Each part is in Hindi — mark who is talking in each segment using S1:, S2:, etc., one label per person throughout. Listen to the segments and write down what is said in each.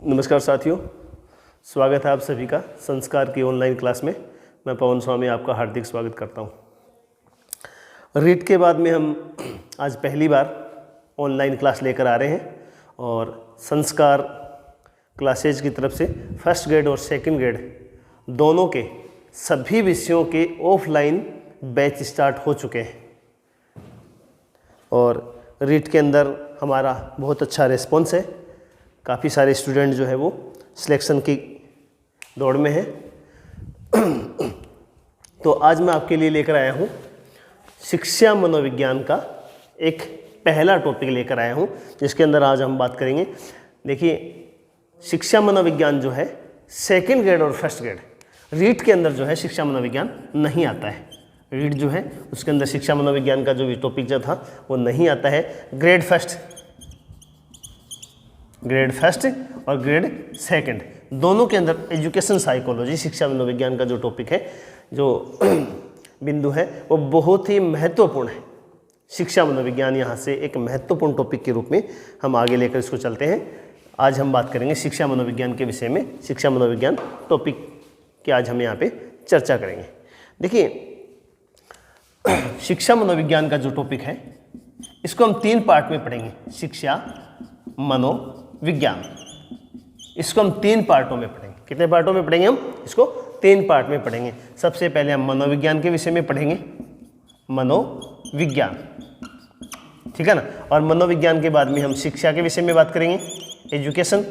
S1: नमस्कार साथियों, स्वागत है आप सभी का संस्कार की ऑनलाइन क्लास में। मैं पवन स्वामी आपका हार्दिक स्वागत करता हूं। रीट के बाद में हम आज पहली बार ऑनलाइन क्लास लेकर आ रहे हैं और संस्कार क्लासेज की तरफ से फर्स्ट ग्रेड और सेकंड ग्रेड दोनों के सभी विषयों के ऑफलाइन बैच स्टार्ट हो चुके हैं और रीट के अंदर हमारा बहुत अच्छा रिस्पॉन्स है। काफ़ी सारे स्टूडेंट जो है वो सिलेक्शन की दौड़ में हैं। तो आज मैं आपके लिए लेकर आया हूँ शिक्षा मनोविज्ञान का एक पहला टॉपिक लेकर आया हूँ, जिसके अंदर आज हम बात करेंगे। देखिए, शिक्षा मनोविज्ञान जो है सेकंड ग्रेड और फर्स्ट ग्रेड रीट के अंदर जो है शिक्षा मनोविज्ञान नहीं आता है। रीट जो है उसके अंदर शिक्षा मनोविज्ञान का जो भी टॉपिक जो था वो नहीं आता है। ग्रेड फर्स्ट और ग्रेड सेकंड दोनों के अंदर एजुकेशन साइकोलॉजी शिक्षा मनोविज्ञान का जो टॉपिक है, जो बिंदु है, वो बहुत ही महत्वपूर्ण है। शिक्षा मनोविज्ञान यहाँ से एक महत्वपूर्ण टॉपिक के रूप में हम आगे लेकर इसको चलते हैं। आज हम बात करेंगे शिक्षा मनोविज्ञान के विषय में। शिक्षा मनोविज्ञान टॉपिक की आज हम यहाँ पे चर्चा करेंगे। देखिए, शिक्षा मनोविज्ञान का जो टॉपिक है इसको हम 3 पार्ट में पढ़ेंगे। शिक्षा मनोविज्ञान इसको हम 3 पार्टों में पढ़ेंगे। कितने पार्टों में पढ़ेंगे हम इसको? 3 पार्ट में पढ़ेंगे। सबसे पहले हम मनोविज्ञान के विषय में पढ़ेंगे, मनोविज्ञान, ठीक है ना। और मनोविज्ञान के बाद में हम शिक्षा के विषय में बात करेंगे, एजुकेशन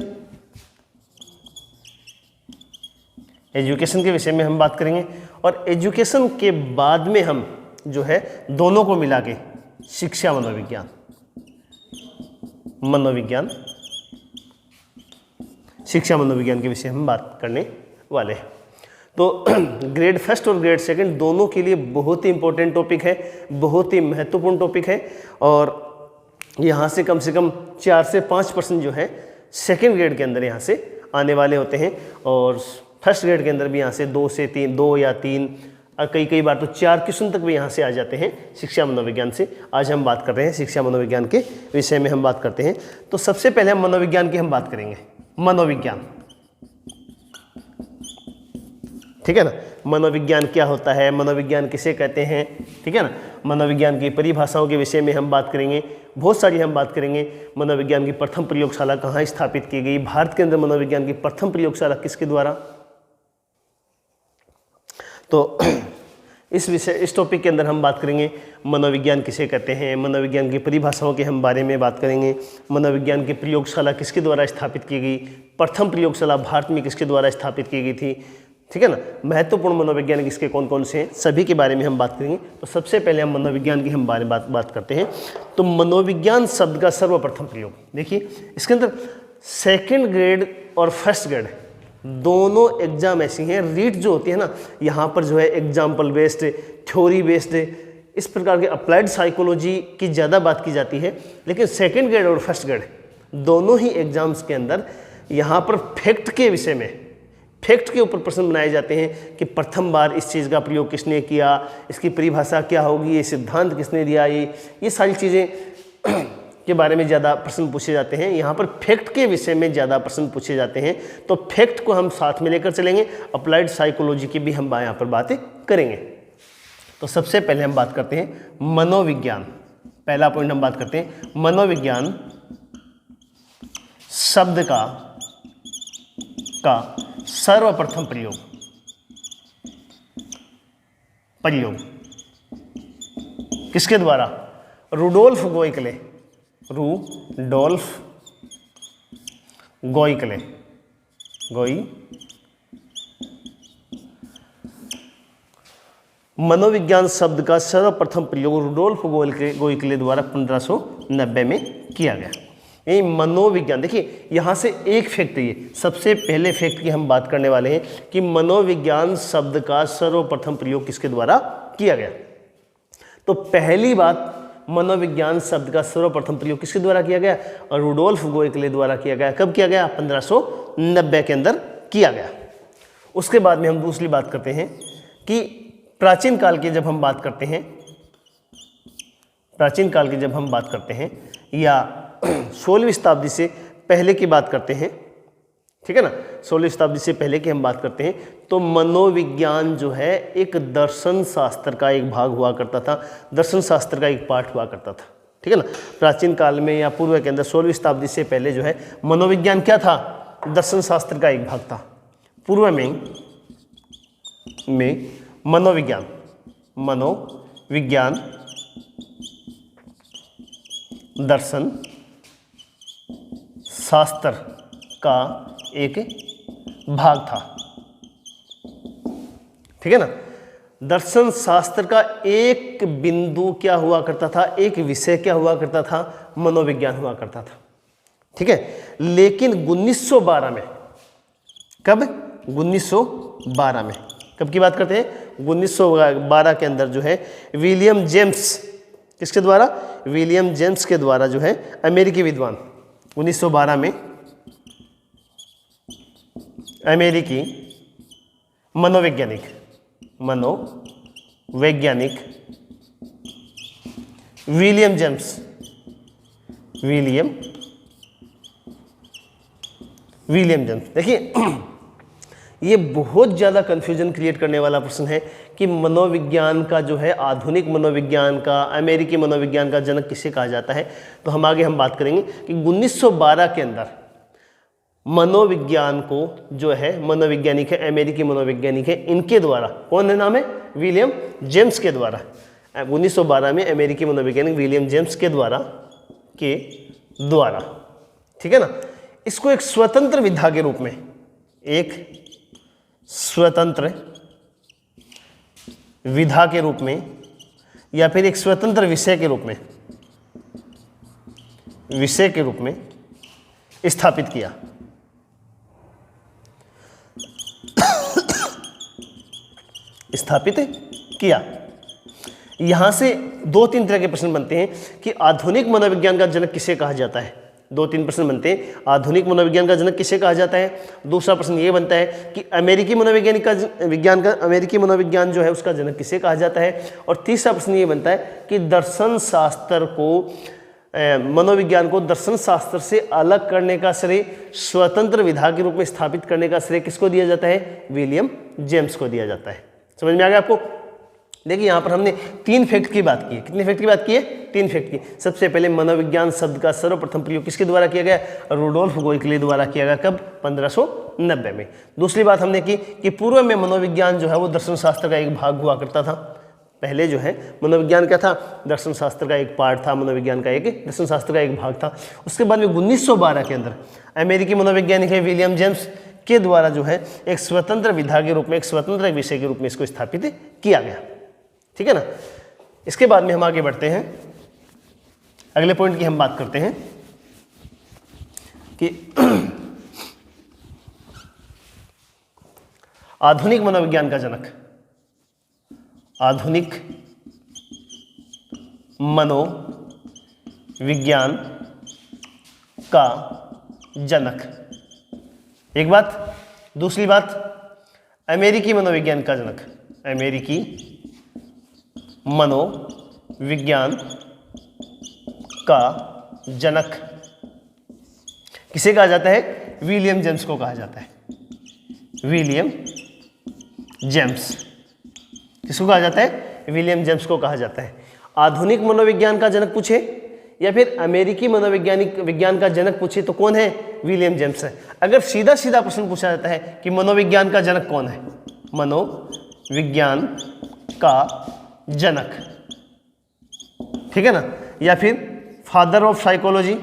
S1: के विषय में हम बात करेंगे। और एजुकेशन के बाद में हम जो है दोनों को मिला के शिक्षा शिक्षा मनोविज्ञान के विषय हम बात करने वाले हैं। तो ग्रेड फर्स्ट और ग्रेड सेकंड दोनों के लिए बहुत ही इंपॉर्टेंट टॉपिक है, बहुत ही महत्वपूर्ण टॉपिक है। और यहाँ से कम 4 से 5% जो है सेकंड ग्रेड के अंदर यहाँ से आने वाले होते हैं और फर्स्ट ग्रेड के अंदर भी यहाँ से 2 या 3 और कई बार तो 4 क्वेश्चन तक भी यहाँ से आ जाते हैं शिक्षा मनोविज्ञान से। आज हम बात कर रहे हैं शिक्षा मनोविज्ञान के विषय में हम बात करते हैं। तो सबसे पहले हम मनोविज्ञान की हम बात करेंगे। मनोविज्ञान, ठीक है ना। मनोविज्ञान क्या होता है, मनोविज्ञान किसे कहते हैं, ठीक है ना। मनोविज्ञान की परिभाषाओं के विषय में हम बात करेंगे, बहुत सारी हम बात करेंगे। मनोविज्ञान की प्रथम प्रयोगशाला कहाँ स्थापित की गई, भारत के अंदर मनोविज्ञान की प्रथम प्रयोगशाला किसके द्वारा। तो इस टॉपिक के अंदर हम बात करेंगे मनोविज्ञान किसे कहते हैं, मनोविज्ञान की परिभाषाओं के हम बारे में बात करेंगे। मनोविज्ञान की प्रयोगशाला किसके द्वारा स्थापित की गई, प्रथम प्रयोगशाला भारत में किसके द्वारा स्थापित की गई थी, ठीक है ना। महत्वपूर्ण मनोवैज्ञानिक इसके कौन कौन से हैं, सभी के बारे में हम बात करेंगे। तो सबसे पहले हम मनोविज्ञान की हम बात करते हैं। तो मनोविज्ञान शब्द का सर्वप्रथम प्रयोग, देखिए इसके अंदर सेकंड ग्रेड और फर्स्ट ग्रेड दोनों एग्जाम ऐसी हैं। रीट जो होती है ना, यहाँ पर जो है एग्जाम्पल बेस्ड, थ्योरी बेस्ड, इस प्रकार के अप्लाइड साइकोलॉजी की ज़्यादा बात की जाती है। लेकिन सेकंड ग्रेड और फर्स्ट ग्रेड दोनों ही एग्जाम्स के अंदर यहाँ पर फैक्ट के विषय में, फैक्ट के ऊपर प्रश्न बनाए जाते हैं कि प्रथम बार इस चीज़ का प्रयोग किसने किया, इसकी परिभाषा क्या होगी, ये सिद्धांत किसने दिया, ये सारी चीज़ें के बारे में ज़्यादा प्रश्न पूछे जाते हैं। यहाँ पर फैक्ट के विषय में ज़्यादा प्रश्न पूछे जाते हैं। तो फैक्ट को हम साथ में लेकर चलेंगे, अप्लाइड साइकोलॉजी की भी हम यहाँ पर बातें करेंगे। तो सबसे पहले हम बात करते हैं मनोविज्ञान। पहला पॉइंट हम बात करते हैं मनोविज्ञान शब्द का सर्वप्रथम प्रयोग किसके द्वारा? रुडोल्फ गोइकले। मनोविज्ञान शब्द का सर्वप्रथम प्रयोग रुडोल्फ गोइकले द्वारा 1590 में किया गया। यही मनोविज्ञान। देखिए, यहाँ से एक फैक्ट, ये सबसे पहले फैक्ट की हम बात करने वाले हैं कि मनोविज्ञान शब्द का सर्वप्रथम प्रयोग किसके द्वारा किया गया। तो पहली बात, मनोविज्ञान शब्द का सर्वप्रथम प्रयोग किसके द्वारा किया गया? और रुडोल्फ गोइकले द्वारा किया गया। कब किया गया? 1590 के अंदर किया गया। उसके बाद में हम दूसरी बात करते हैं कि प्राचीन काल की जब हम बात करते हैं या 16वीं शताब्दी से पहले की बात करते हैं, ठीक है ना। 16वीं शताब्दी से पहले की हम बात करते हैं तो मनोविज्ञान जो है एक दर्शन शास्त्र का एक भाग हुआ करता था, दर्शन शास्त्र का एक पार्ट हुआ करता था, ठीक है ना। प्राचीन काल में या पूर्व के अंदर 16वीं शताब्दी से पहले जो है मनोविज्ञान क्या था, दर्शन शास्त्र का एक भाग था। पूर्व में मनोविज्ञान दर्शन शास्त्र का एक भाग था, ठीक है ना। दर्शन शास्त्र का एक बिंदु क्या हुआ करता था, एक विषय क्या हुआ करता था, मनोविज्ञान हुआ करता था, ठीक है। लेकिन 1912 में, कब, 1912 में, कब की बात करते हैं, 1912 के अंदर जो है विलियम जेम्स, किसके द्वारा, विलियम जेम्स के द्वारा जो है अमेरिकी विद्वान, 1912 में अमेरिकी मनोवैज्ञानिक विलियम जेम्स देखिए ये बहुत ज़्यादा कन्फ्यूजन क्रिएट करने वाला प्रश्न है कि मनोविज्ञान का जो है, आधुनिक मनोविज्ञान का, अमेरिकी मनोविज्ञान का जनक किसे कहा जाता है। तो हम आगे हम बात करेंगे कि 1912 के अंदर मनोविज्ञान को जो है मनोवैज्ञानिक है, अमेरिकी मनोवैज्ञानिक है, इनके द्वारा, कौन है नाम है, विलियम जेम्स के द्वारा, 1912 में अमेरिकी मनोवैज्ञानिक विलियम जेम्स के द्वारा ठीक है ना। इसको एक स्वतंत्र विधा के रूप में, एक स्वतंत्र विधा के रूप में या फिर एक स्वतंत्र विषय के रूप में स्थापित किया। यहां से 2-3 तरह के प्रश्न बनते हैं कि आधुनिक मनोविज्ञान का जनक किसे कहा जाता है। 2-3 प्रश्न बनते हैं, आधुनिक मनोविज्ञान का जनक किसे कहा जाता है। दूसरा प्रश्न ये बनता है कि अमेरिकी मनोविज्ञान जो है उसका जनक किसे कहा जाता है। और तीसरा प्रश्न ये बनता है कि दर्शन शास्त्र को, मनोविज्ञान को दर्शन शास्त्र से अलग करने का श्रेय, स्वतंत्र विधा के रूप में स्थापित करने का श्रेय किसको दिया जाता है, विलियम जेम्स को दिया जाता है। समझ में आ गया आपको। देखिए यहाँ पर हमने 3 फैक्ट की बात की है। कितने फैक्ट की बात की है, 3 फैक्ट की। सबसे पहले मनोविज्ञान शब्द का सर्वप्रथम प्रयोग किसके द्वारा किया गया, रुडोल्फ गोइकले द्वारा किया गया, कब, 1590 में। दूसरी बात हमने की कि पूर्व में मनोविज्ञान जो है वो दर्शन शास्त्र का एक भाग हुआ करता था। पहले जो है मनोविज्ञान क्या था, दर्शन शास्त्र का एक पार्ट था, मनोविज्ञान का एक दर्शन शास्त्र का एक भाग था। उसके बाद में 1912 के अंदर अमेरिकी मनोवैज्ञानिक है विलियम जेम्स के द्वारा जो है एक स्वतंत्र विधा के रूप में, एक स्वतंत्र विषय के रूप में इसको स्थापित किया गया, ठीक है ना। इसके बाद में हम आगे बढ़ते हैं, अगले पॉइंट की हम बात करते हैं कि आधुनिक मनोविज्ञान का जनक, आधुनिक मनोविज्ञान का जनक, एक बात। दूसरी बात, अमेरिकी मनोविज्ञान का जनक, अमेरिकी मनोविज्ञान का जनक किसे कहा जाता है, विलियम जेम्स को कहा जाता है। विलियम जेम्स किसको कहा जाता है, विलियम जेम्स को कहा जाता है। आधुनिक मनोविज्ञान का जनक पूछे या फिर अमेरिकी विज्ञान का जनक पूछे तो कौन है, विलियम जेम्स है। अगर सीधा सीधा प्रश्न पूछा जाता है कि मनोविज्ञान का जनक कौन है, मनोविज्ञान का जनक, ठीक है ना, या फिर father of psychology,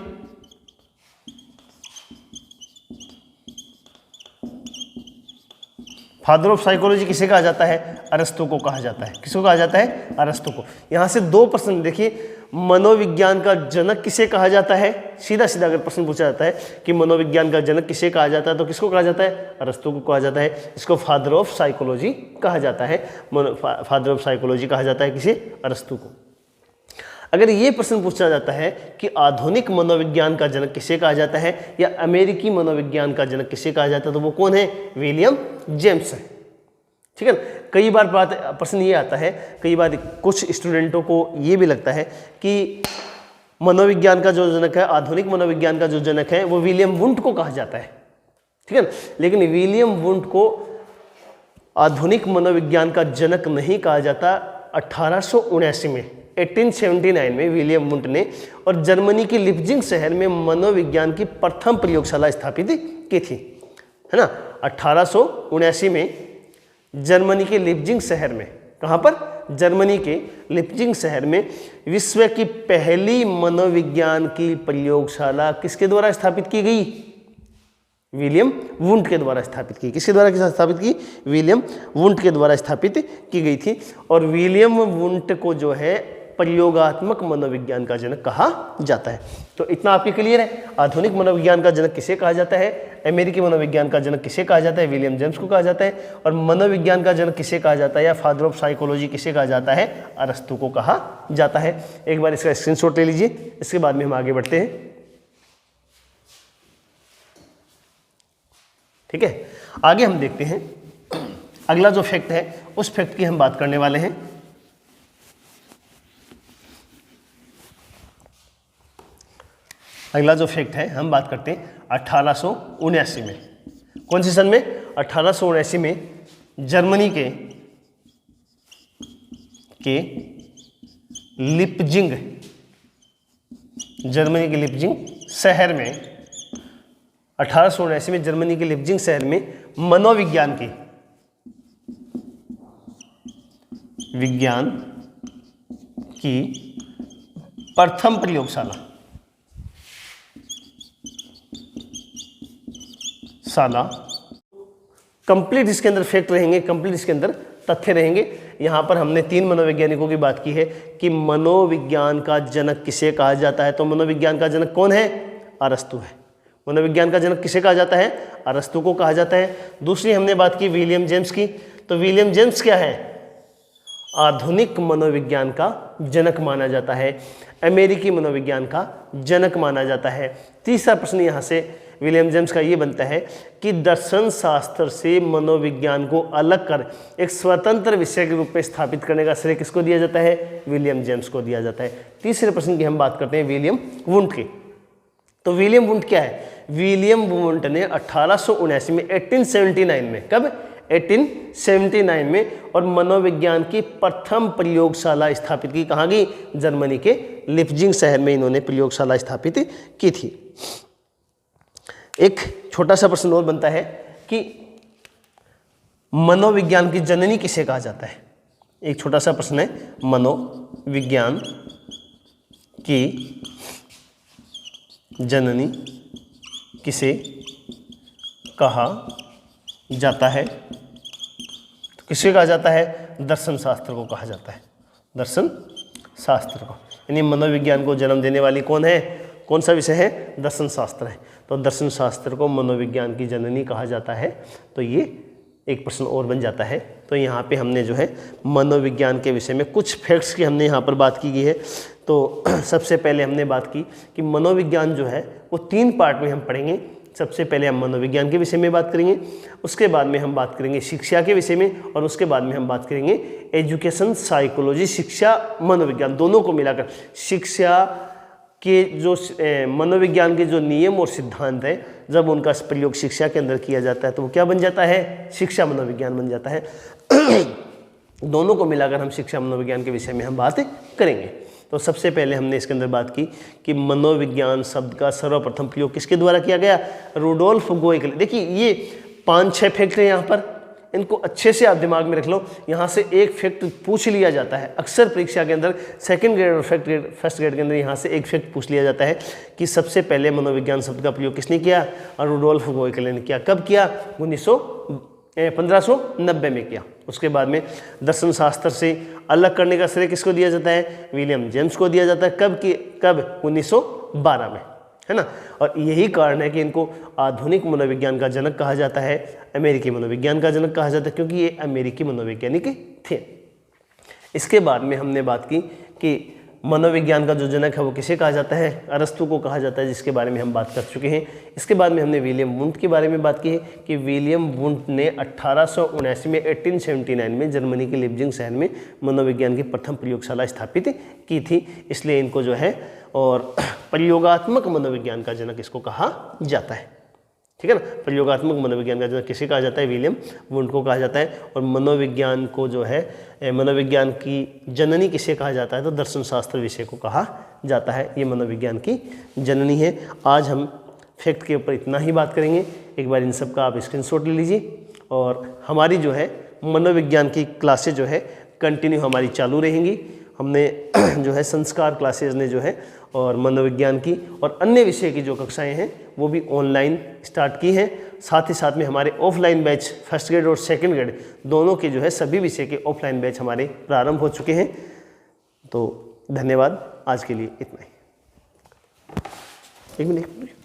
S1: father of psychology किसे कहा जाता है, अरस्तू को कहा जाता है। किसको कहा जाता है, अरस्तू को। यहां से 2 प्रश्न देखिए, मनोविज्ञान का जनक किसे कहा जाता है, सीधा सीधा अगर प्रश्न पूछा जाता है कि मनोविज्ञान का जनक किसे कहा जाता है तो किसको कहा जाता है, अरस्तू को कहा जाता है। इसको फादर ऑफ साइकोलॉजी कहा जाता है, फादर ऑफ साइकोलॉजी कहा जाता है किसे, अरस्तू को। अगर ये प्रश्न पूछा जाता है कि आधुनिक मनोविज्ञान का जनक किसे कहा जाता है या अमेरिकी मनोविज्ञान का जनक किसे कहा जाता है तो वो कौन है, विलियम जेम्स है, ठीक है ना। कई बार प्रश्न ये आता है, कई बार कुछ स्टूडेंटों को ये भी लगता है कि मनोविज्ञान का जो जनक है, आधुनिक मनोविज्ञान का जो जनक है वो विलियम वुंट को कहा जाता है। ठीक है ना। लेकिन विलियम वुंट को आधुनिक मनोविज्ञान का जनक नहीं कहा जाता। 1879 में 1879 में विलियम वुंट ने और जर्मनी के लिप्जिंग शहर में मनोविज्ञान की प्रथम प्रयोगशाला स्थापित की थी, है ना। 1879 में जर्मनी के लिप्जिंग शहर में, कहाँ पर, जर्मनी के लिप्जिंग शहर में विश्व की पहली मनोविज्ञान की प्रयोगशाला किसके द्वारा स्थापित की गई? विलियम वुंट के द्वारा स्थापित की। किसके द्वारा स्थापित की? विलियम वुंट के द्वारा स्थापित की गई थी। और विलियम वुंट को जो है प्रयोगात्मक मनोविज्ञान का जनक कहा जाता है। तो इतना आपके क्लियर है। आधुनिक मनोविज्ञान का जनक किसे कहा जाता है? अमेरिकी मनोविज्ञान का जनक किसे कहा जाता है? विलियम जेम्स को कहा जाता है। और मनोविज्ञान का जनक किसे कहा जाता है, या फादर ऑफ साइकोलॉजी किसे कहा जाता है? अरस्तु को कहा जाता है। एक बार इसका स्क्रीनशॉट ले लीजिए, इसके बाद में हम आगे बढ़ते हैं। ठीक है, आगे हम देखते हैं अगला जो फैक्ट है उस फैक्ट की हम बात करने वाले हैं। अगला जो फैक्ट है हम बात करते हैं 1879 में। कौन से सन में? 1879 में जर्मनी के लिप्जिंग, जर्मनी के लिप्जिंग शहर में 1879 में जर्मनी के लिप्जिंग शहर में मनोविज्ञान की प्रथम प्रयोगशाला कंप्लीट इसके अंदर फैक्ट रहेंगे, कंप्लीट इसके अंदर तथ्य रहेंगे। यहाँ पर हमने 3 मनोवैज्ञानिकों की बात की है कि मनोविज्ञान का जनक किसे कहा जाता है। तो मनोविज्ञान का जनक कौन है? अरस्तु है। मनोविज्ञान का जनक किसे कहा जाता है? अरस्तु को कहा जाता है। दूसरी हमने बात की विलियम जेम्स की। तो विलियम जेम्स क्या है? आधुनिक मनोविज्ञान का जनक माना जाता है, अमेरिकी मनोविज्ञान का जनक माना जाता है। तीसरा प्रश्न यहाँ से विलियम जेम्स का ये बनता है कि दर्शन शास्त्र से मनोविज्ञान को अलग कर एक स्वतंत्र विषय के रूप में स्थापित करने का श्रेय किसको दिया जाता है? विलियम जेम्स को दिया जाता है। तीसरे प्रश्न की हम बात करते हैं विलियम वुंट की। तो विलियम वुंट क्या है? विलियम वुंट ने 1879 में 1879 में, कब? 1879 में, और मनोविज्ञान की प्रथम प्रयोगशाला स्थापित की। कहाँ की? जर्मनी के लिप्जिंग शहर में इन्होंने प्रयोगशाला स्थापित की थी। एक छोटा सा प्रश्न और बनता है कि मनोविज्ञान की जननी किसे कहा जाता है? एक छोटा सा प्रश्न है, मनोविज्ञान की जननी किसे कहा जाता है? तो किसे कहा जाता है? दर्शन शास्त्र को कहा जाता है। दर्शन शास्त्र को, यानी मनोविज्ञान को जन्म देने वाली कौन है? कौन सा विषय है? दर्शन शास्त्र है। तो दर्शन शास्त्र को मनोविज्ञान की जननी कहा जाता है। तो ये एक प्रश्न और बन जाता है। तो यहाँ पे हमने जो है मनोविज्ञान के विषय में कुछ फैक्ट्स की हमने यहाँ पर बात की गई है। तो सबसे पहले हमने बात की कि मनोविज्ञान जो है वो 3 पार्ट में हम पढ़ेंगे। सबसे पहले हम मनोविज्ञान के विषय में बात करेंगे, उसके बाद में हम बात करेंगे शिक्षा के विषय में, और उसके बाद में हम बात करेंगे एजुकेशन साइकोलॉजी, शिक्षा मनोविज्ञान दोनों को मिलाकर शिक्षा के जो मनोविज्ञान के जो नियम और सिद्धांत है, जब उनका प्रयोग शिक्षा के अंदर किया जाता है तो वो क्या बन जाता है? शिक्षा मनोविज्ञान बन जाता है। दोनों को मिलाकर हम शिक्षा मनोविज्ञान के विषय में हम बात करेंगे। तो सबसे पहले हमने इसके अंदर बात की कि मनोविज्ञान शब्द का सर्वप्रथम प्रयोग किसके द्वारा किया गया? रूडोल्फ गोएकले। देखिए ये 5-6 फैक्ट हैं यहाँ पर, इनको अच्छे से आप दिमाग में रख लो। यहाँ से एक फैक्ट पूछ लिया जाता है अक्सर परीक्षा के अंदर, सेकंड ग्रेड और फर्स्ट ग्रेड के अंदर यहाँ से एक फैक्ट पूछ लिया जाता है कि सबसे पहले मनोविज्ञान शब्द का प्रयोग किसने किया? और रूडोल्फ गोएकले ने किया। कब किया? 1590 में किया। उसके बाद में दर्शन शास्त्र से अलग करने का श्रेय किसको दिया जाता है? विलियम जेम्स को दिया जाता है। कब? 1912 में, है ना। और यही कारण है कि इनको आधुनिक मनोविज्ञान का जनक कहा जाता है, अमेरिकी मनोविज्ञान का जनक कहा जाता है, क्योंकि ये अमेरिकी मनोवैज्ञानिक थे। इसके बाद में हमने बात की कि मनोविज्ञान का जो जनक है वो किसे कहा जाता है? अरस्तु को कहा जाता है, जिसके बारे में हम बात कर चुके हैं। इसके बाद में हमने विलियम वुंट के बारे में बात की है कि विलियम वुंट ने 1879 में 1879 में जर्मनी के लिप्जिंग शहर में मनोविज्ञान की प्रथम प्रयोगशाला स्थापित की थी, इसलिए इनको जो है और प्रयोगात्मक मनोविज्ञान का जनक इसको कहा जाता है। ठीक है ना। प्रयोगात्मक मनोविज्ञान का जो किसे कहा जाता है, विलियम वुंड को कहा जाता है। और मनोविज्ञान को जो है मनोविज्ञान की जननी किसे कहा जाता है, तो दर्शन शास्त्र विषय को कहा जाता है। ये मनोविज्ञान की जननी है। आज हम फैक्ट के ऊपर इतना ही बात करेंगे। एक बार इन सब का आप स्क्रीनशॉट ले लीजिए। और हमारी जो है मनोविज्ञान की क्लासेज जो है कंटिन्यू हमारी चालू रहेंगी। हमने जो है संस्कार क्लासेज ने जो है और मनोविज्ञान की और अन्य विषय की जो कक्षाएं हैं वो भी ऑनलाइन स्टार्ट की हैं। साथ ही साथ में हमारे ऑफलाइन बैच फर्स्ट ग्रेड और सेकंड ग्रेड दोनों के जो है सभी विषय के ऑफलाइन बैच हमारे प्रारंभ हो चुके हैं। तो धन्यवाद, आज के लिए इतना ही। एक मिनट।